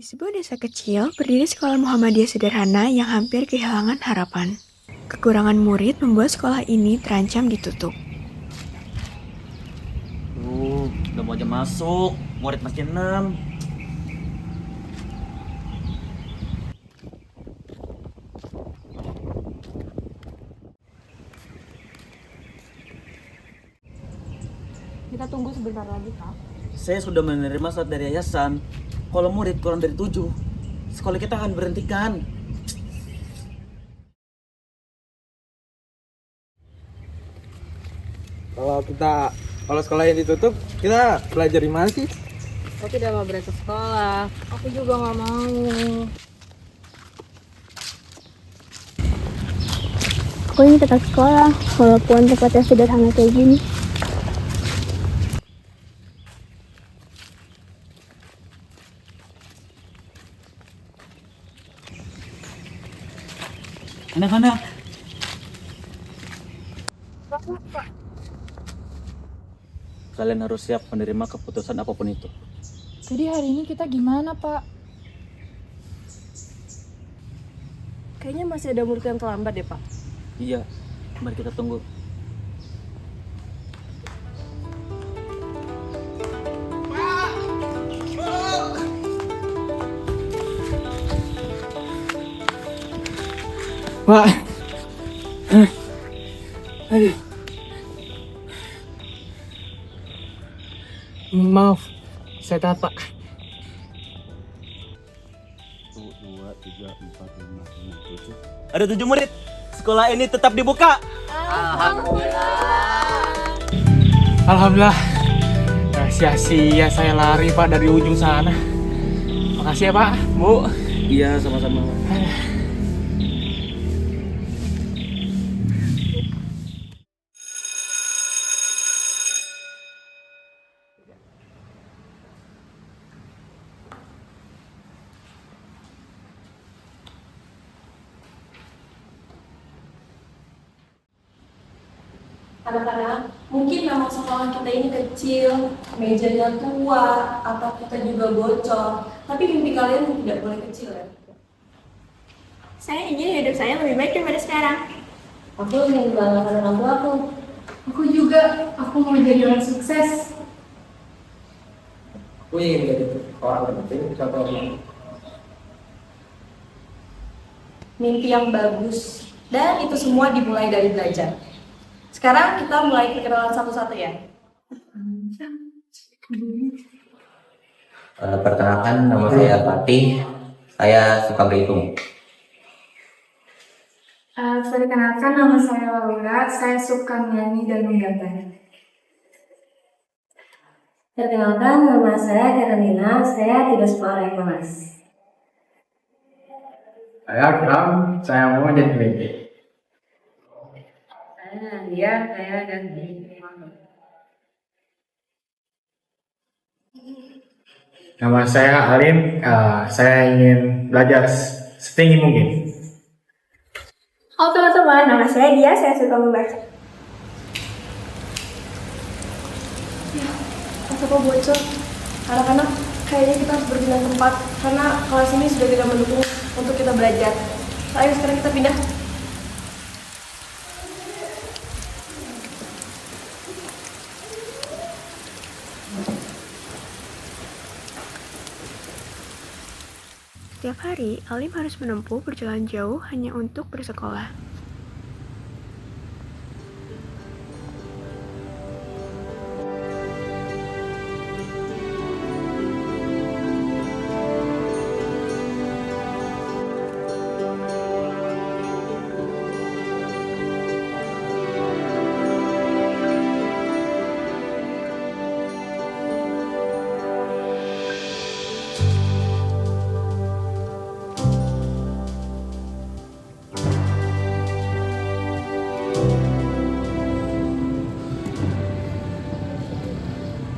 Di sebuah desa kecil, berdiri sekolah Muhammadiyah sederhana yang hampir kehilangan harapan. Kekurangan murid membuat sekolah ini terancam ditutup. Udah mau jam masuk, murid masih 6. Kita tunggu sebentar lagi, Kak. Saya sudah menerima surat dari yayasan. Kalau murid kurang dari 7, sekolah kita akan berhentikan. Kalau sekolah yang ditutup, kita belajar di mana sih? Aku tidak mau berangkat sekolah. Aku juga nggak mau. Aku ingin tetap sekolah, walaupun tempatnya sederhana kayak gini. Anak-anak, kalian harus siap menerima keputusan apapun itu. Jadi hari ini kita gimana, Pak? Kayaknya masih ada murid yang terlambat deh, Pak. Iya, mari kita tunggu. Pak. Aduh. Maaf, saya telat, Pak. 1, 2, 3, 4, 5, 6, 7. Ada 7 murid. Sekolah ini tetap dibuka. Alhamdulillah. Nah, sia-sia saya lari, Pak, dari ujung sana. Makasih ya, Pak, Bu. Iya, sama-sama. Anak-anak, mungkin nama sekolah kita ini kecil, mejanya tua, atau kita juga bocor. Tapi mimpi kalian tidak boleh kecil ya. Saya ingin hidup saya lebih baik daripada sekarang. Aku ingin membanggakan orang tua aku. Aku juga, aku mau jadi orang sukses. Aku ingin jadi orang penting di satu orang. Mimpi yang bagus. Dan itu semua dimulai dari belajar. Sekarang kita mulai perkenalan satu-satu ya. Perkenalkan, nama saya Fatih. Saya suka berhitung. Perkenalkan, nama saya Laura. Saya suka nyanyi dan menggambar. Perkenalkan, nama saya Carolina. Saya tidak suka orang yang malas. Saya Akram, saya mau jadi pemimpin. Saya dan Nama saya Alim, saya ingin belajar setinggi mungkin. Halo teman-teman, nama saya Dia, saya suka membaca. Apa bocor? Anak-anak, kayaknya kita harus berpindah tempat karena kelas ini sudah tidak mendukung untuk kita belajar. Ayo sekarang kita pindah. Setiap hari, Alim harus menempuh perjalanan jauh hanya untuk bersekolah.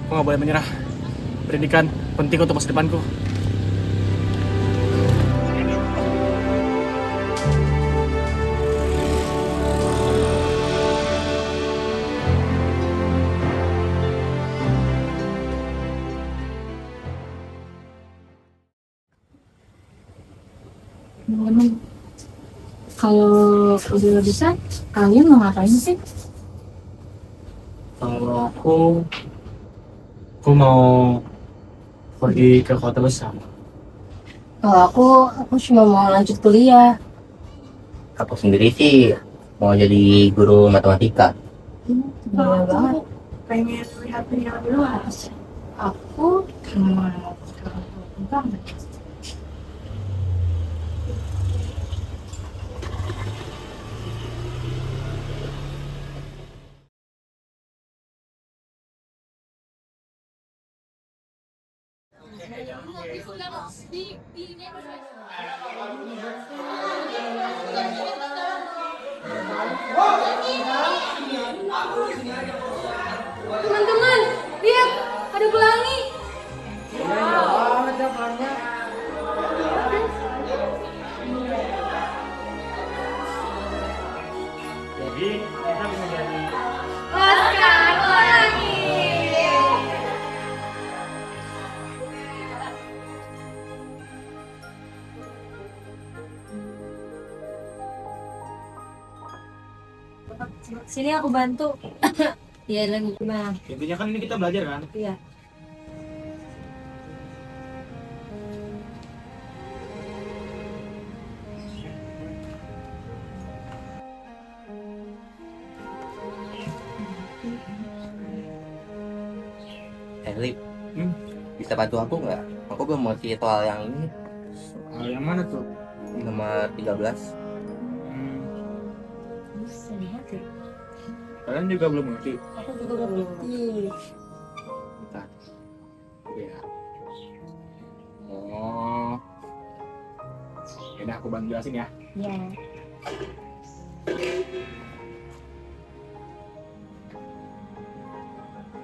Aku nggak boleh menyerah. Pendidikan penting untuk masa depanku. Kalau udah besar, kalian mau ngapain sih? Kalau aku mau pergi ke kota besar. Kalau aku cuma mau lanjut kuliah. Aku sendiri sih mau jadi guru matematika. Gimana banget? Pengen lihat dunia lebih luas. Aku cuma banget. Teman-teman, lihat ada pelangi. Jadi kita bisa jadi Laskar Pelangi. Sini aku bantu. Iya lagi gimana? intinya kan ini kita belajar kan. Iya. Lip, Hmm? bisa bantu aku nggak? Aku belum ngerti soal yang ini, Yang mana tuh? nomor 13. Bisa lihat ya. Kalian juga belum ngerti. Aku juga belum ngerti. Iya. Oh. Yaudah aku bantu jelasin ya. Ya.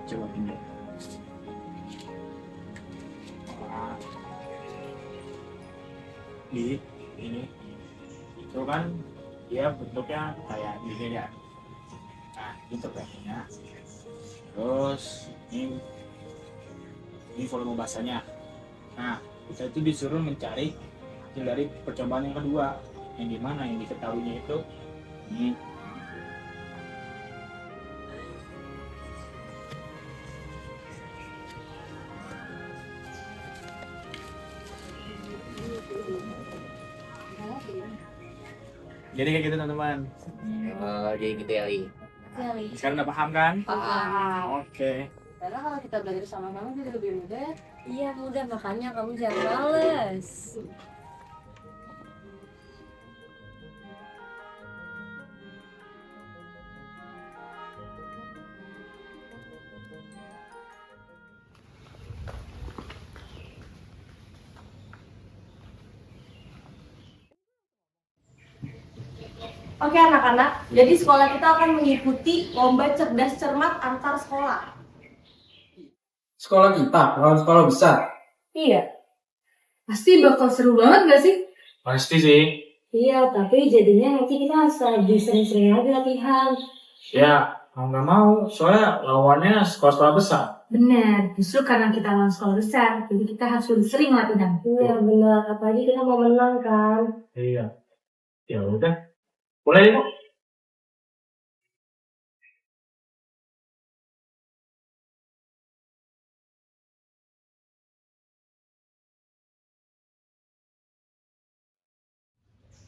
Coba ini. Ini itu kan dia bentuknya kayak gini ya. Nah, itu pengennya. Terus ini volume bahasanya. Nah, kita itu disuruh mencari hasil dari percobaan yang kedua, yang dimana yang diketahuinya itu ini. Jadi kayak gitu teman-teman. Jadi gitu ya, Li. Sekarang udah paham kan? Paham. Oke. Karena kalau kita belajar sama-sama jadi lebih mudah. Iya mudah, makanya kamu jangan males. Oke anak-anak, jadi sekolah kita akan mengikuti lomba cerdas cermat antar sekolah. Sekolah kita, lawan sekolah besar. Iya. Pasti bakal seru banget gak sih? Pasti sih. Iya, tapi jadinya nanti kita harus lebih sering-sering lagi latihan. Ya, mau nggak mau, soalnya lawannya sekolah-sekolah besar. Bener, justru karena kita lawan sekolah besar, jadi kita harus lebih sering latihan. Iya benar, apalagi kita mau menang kan. Iya. Ya udah. Boleh deh, Bu.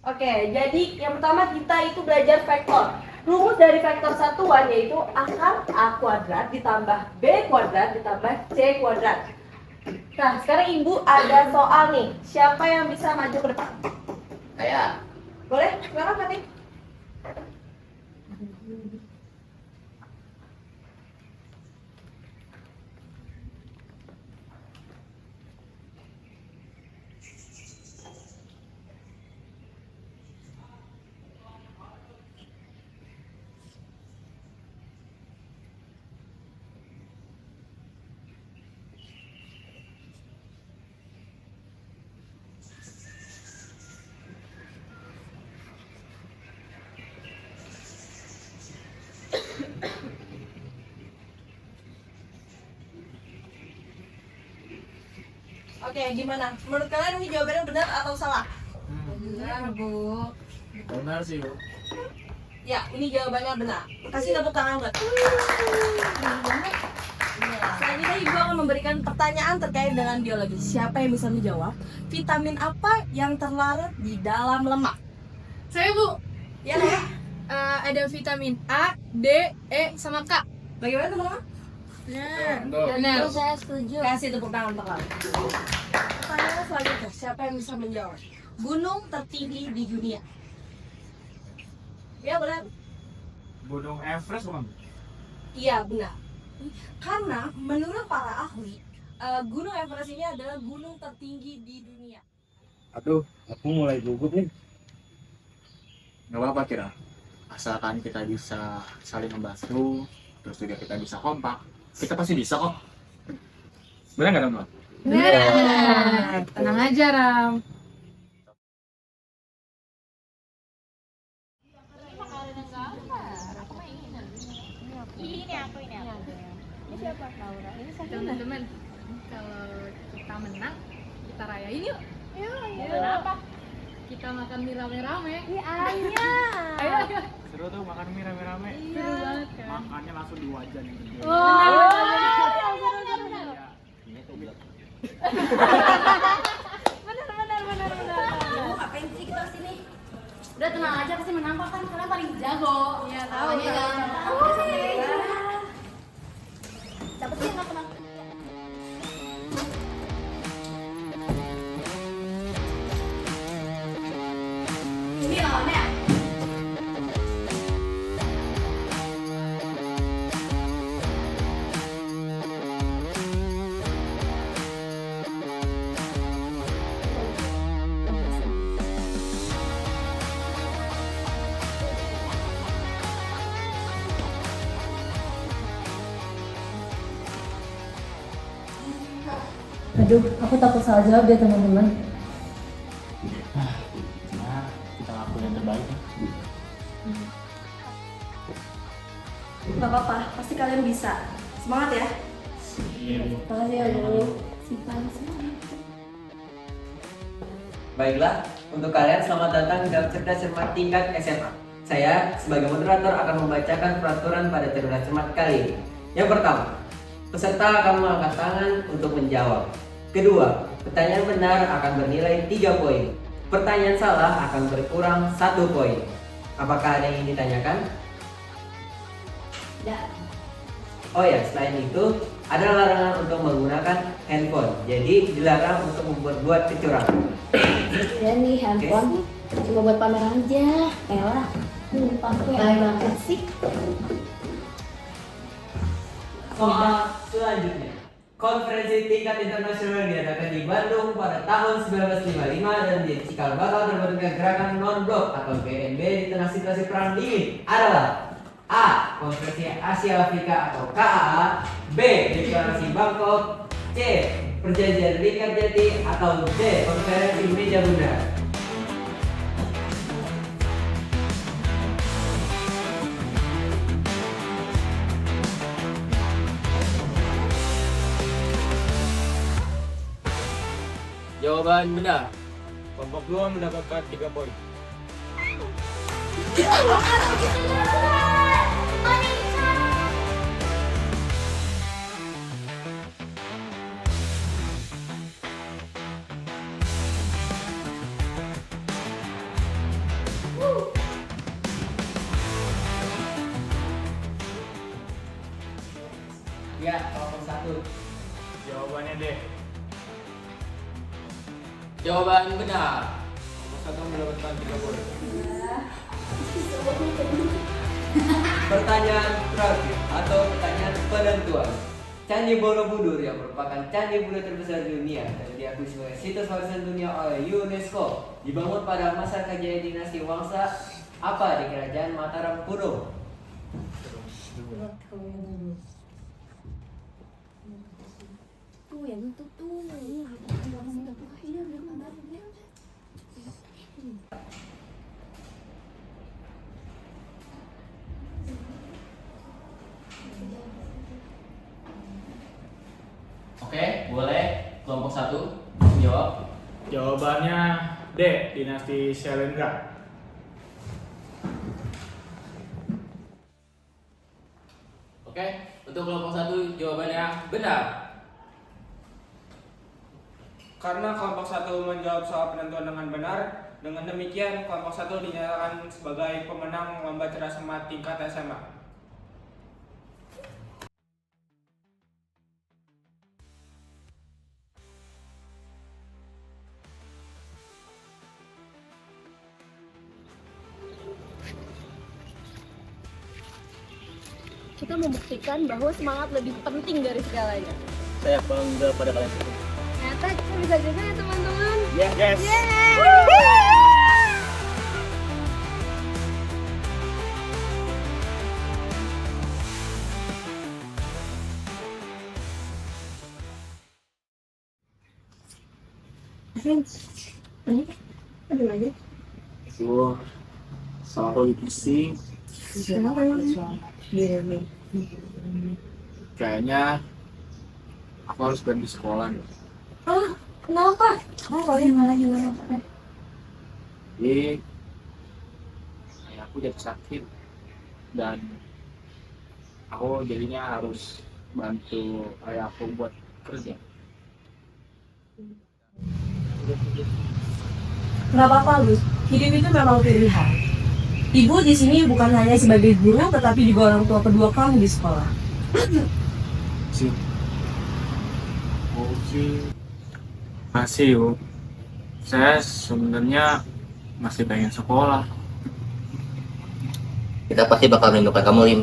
Oke, jadi yang pertama kita itu belajar vektor. Rumus dari vektor satuan yaitu akar A kuadrat ditambah B kuadrat ditambah C kuadrat. Nah, sekarang Ibu ada soal nih. Siapa yang bisa maju ke depan? Saya. Boleh? Silakan Fatih. Oke, gimana? Menurut kalian ini jawabannya benar atau salah? Benar, Bu. benar sih. Ya, ini jawabannya benar. Kasih tepuk tangan buat. Selanjutnya Ibu akan memberikan pertanyaan terkait dengan biologi. Siapa yang bisa menjawab? Vitamin apa yang terlarut di dalam lemak? Saya Bu, Ya, ya. ada vitamin A, D, E, sama K. Bagaimana teman-teman? Benar. Saya setuju. Kasih tepuk tangan untuk kamu. Pertanyaan selanjutnya, siapa yang bisa menjawab? Gunung tertinggi di dunia. Ya, benar. Gunung Everest bukan? Iya, benar. Karena menurut para ahli, Gunung Everest ini adalah gunung tertinggi di dunia. Aduh, aku mulai gugup nih. Gak apa-apa Kira, asalkan kita bisa saling membantu, terus juga kita bisa kompak, kita pasti bisa kok. Benar nggak teman-teman? Benar. Tenang aja, Ram. Teman-teman, kalau kita menang, kita rayain yuk. Kenapa? Kita makan mie rame-rame. Iya. Ayo. Seru tuh makan mie rame-rame. Seru banget kan? Makannya langsung di wajan gitu. Benar. Ngapain sih kita sini? Udah tenang aja, pasti menang kok, kan kalian paling jago. Iya, tahu kan. Dapat sih nggak pernah. Ini lawannya. Aduh, aku takut salah jawab deh teman-teman. Nah, kita lakuin yang terbaik. Gak apa-apa, pasti kalian bisa. Semangat ya. Makasih ya Bu. Baiklah, untuk kalian selamat datang dalam Cerdas Cermat tingkat SMA. Saya sebagai moderator akan membacakan peraturan pada Cerdas Cermat kali ini. Yang pertama, peserta akan mengangkat tangan untuk menjawab. Kedua, pertanyaan benar akan bernilai 3 poin. Pertanyaan salah akan berkurang 1 poin. Apakah ada yang ingin ditanyakan? Tidak. Oh ya, selain itu ada larangan untuk menggunakan handphone. Jadi dilarang untuk membuat kecurangan. Ya nih handphone cuma buat pamer aja. Elah, pakai apa sih? Soal selanjutnya, konferensi tingkat internasional diadakan di Bandung pada tahun 1955 dan menjadi cikal bakal terbentuknya gerakan non-blok atau GNB di tengah situasi perang dingin adalah A. Konferensi Asia Afrika atau KAA, B. Deklarasi Bangkok, C. Perjanjian Lingkar Jati, atau D. Konferensi Meja Bundar. Jawaban benar. Kelompok 2 mendapatkan 3 poin. Ya, kelompok 1. Jawabannya D. Jawaban benar. Kelompok 1 mendapatkan 3 poin. Pertanyaan terakhir atau pertanyaan penentuan. Candi Borobudur yang merupakan candi budaya terbesar di dunia dan diakui sebagai situs warisan dunia oleh UNESCO dibangun pada masa kejayaan dinasti Wangsa apa di kerajaan Mataram kuno? Tuh yang itu tuh. Oke, boleh. Kelompok 1 jawab. Jawabannya D. Dinasti Shalendra. Oke, untuk kelompok 1 jawabannya benar. Karena kelompok 1 menjawab soal penentuan dengan benar, dengan demikian kelompok 1 dinyatakan sebagai pemenang lomba cerdas cermat tingkat SMA. Kita membuktikan bahwa semangat lebih penting dari segalanya. Saya bangga pada kalian semua. Ternyata kita bisa juga ya teman-teman. Yes. Gue selalu pusing. Kayaknya aku harus berhenti sekolah nih. Kenapa? Jadi ayahku jadi sakit dan aku jadinya harus bantu ayahku buat kerja. Nggak apa-apa, Lu. Hidup itu memang pilihan. Ibu di sini bukan hanya sebagai guru, tetapi juga orang tua kedua kamu di sekolah. Sih. Masih, Bu. Saya sebenarnya masih pengen sekolah. Kita pasti bakal merindukan kamu, Lim.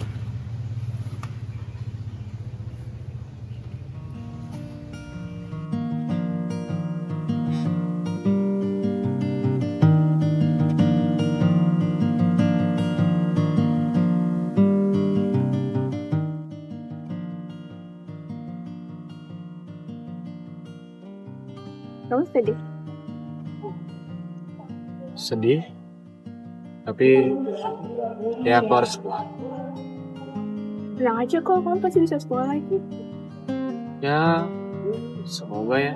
Kamu sedih? Sedih. Tapi ya aku harus sekolah. Bilang aja kok, kamu pasti bisa sekolah lagi. Ya, semoga ya.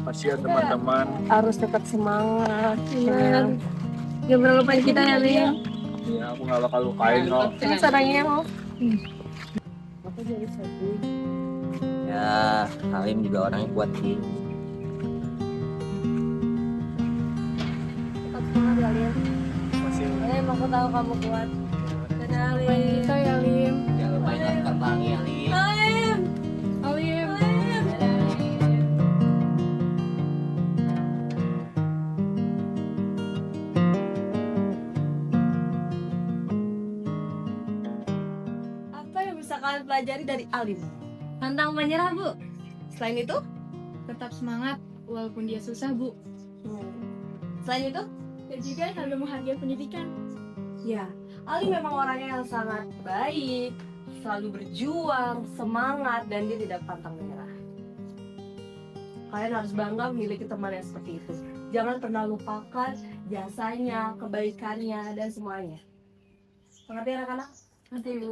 Masih ya teman-teman. Harus tetap semangat. Jangan pernah lupain kita ya, Lim. Ya, aku gak bakal lupain kok. Terus sarangnya lo. Ya, Halim juga orangnya kuat sih. Tetap semangat ya, Lim. Lim, aku tahu kamu kuat. Dadah, Lim. Kita ya, Lim. Jangan lupain Laskar Pelangi, Halim. Lim. Alim. Apa yang bisa kalian pelajari dari Alim? Tentang menyerah, Bu. Selain itu? Tetap semangat walaupun dia susah, Bu. Selain itu? Dan juga selalu menghargai pendidikan. Ya, Ali memang orangnya yang sangat baik, selalu berjuang, semangat, dan dia tidak pantang menyerah. Kalian harus bangga memiliki teman yang seperti itu. Jangan pernah lupakan jasanya, kebaikannya, dan semuanya. Mengerti anak-anak? Nanti, Bu.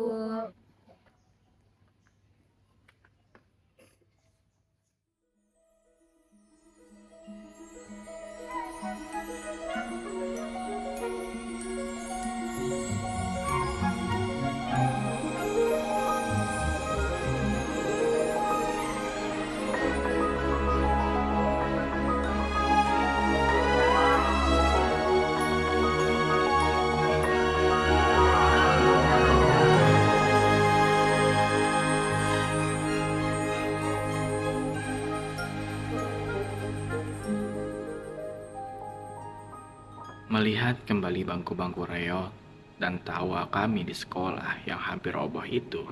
Melihat kembali bangku-bangku reot dan tawa kami di sekolah yang hampir roboh itu,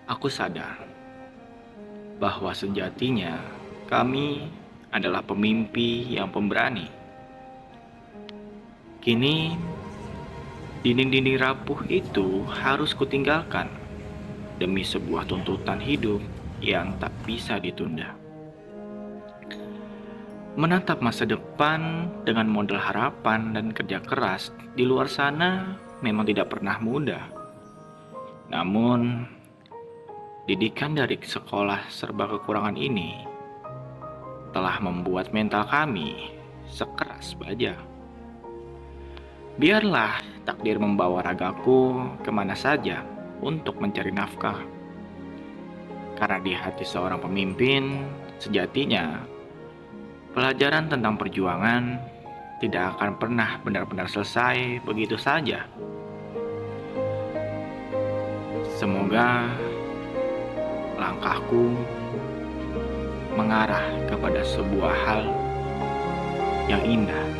aku sadar bahwa sejatinya kami adalah pemimpi yang pemberani. Kini, dinding-dinding rapuh itu harus kutinggalkan demi sebuah tuntutan hidup yang tak bisa ditunda. Menatap masa depan dengan modal harapan dan kerja keras di luar sana memang tidak pernah mudah. Namun, didikan dari sekolah serba kekurangan ini telah membuat mental kami sekeras baja. Biarlah takdir membawa ragaku kemana saja untuk mencari nafkah. Karena di hati seorang pemimpin, sejatinya pelajaran tentang perjuangan tidak akan pernah benar-benar selesai begitu saja. Semoga langkahku mengarah kepada sebuah hal yang indah.